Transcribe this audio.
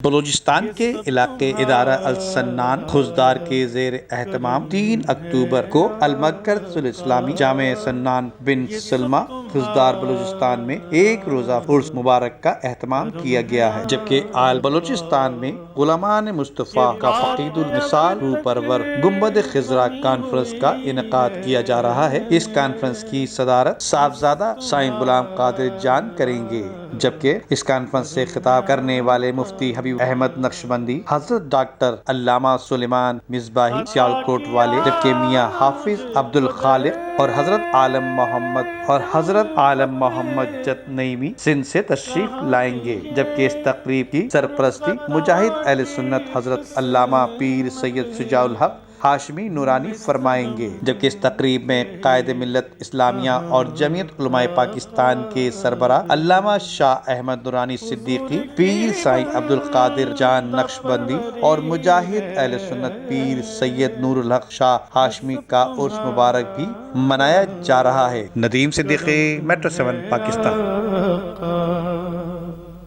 بلوچستان کے علاقے ادارہ السنان خضدار کے زیر اہتمام 3 اکتوبر کو المرکز الاسلامی جامع سنان بن سلمہ خضدار بلوچستان میں ایک روزہ عرس مبارک کا اہتمام کیا گیا ہے، جبکہ آل بلوچستان میں غلامان مصطفیٰ کا فقید المثال روح پرور گنبد خضرا کانفرنس کا انعقاد کیا جا رہا ہے۔ اس کانفرنس کی صدارت صاحبزادہ سائیں غلام قادر جان کریں گے، جبکہ اس کانفرنس سے خطاب کرنے والے مفتی حبیب احمد نقشبندی، حضرت ڈاکٹر علامہ سلیمان مصباحی سیالکوٹ والے، جبکہ میاں حافظ عبدالخالق اور حضرت عالم محمد جت نعیمی سندھ سے تشریف لائیں گے، جبکہ اس تقریب کی سرپرستی مجاہد اہل سنت حضرت علامہ پیر سید شجاع الحق ہاشمی نورانی فرمائیں گے، جبکہ اس تقریب میں قائد ملت اسلامیہ اور جمعیت علماء پاکستان کے سربراہ علامہ شاہ احمد نورانی صدیقی، پیر سائیں عبدالقادر جان نقشبندی اور مجاہد اہل سنت پیر سید نور الحق شاہ ہاشمی کا عرس مبارک بھی منایا جا رہا ہے۔ ندیم صدیقی، میٹرو 7 پاکستان۔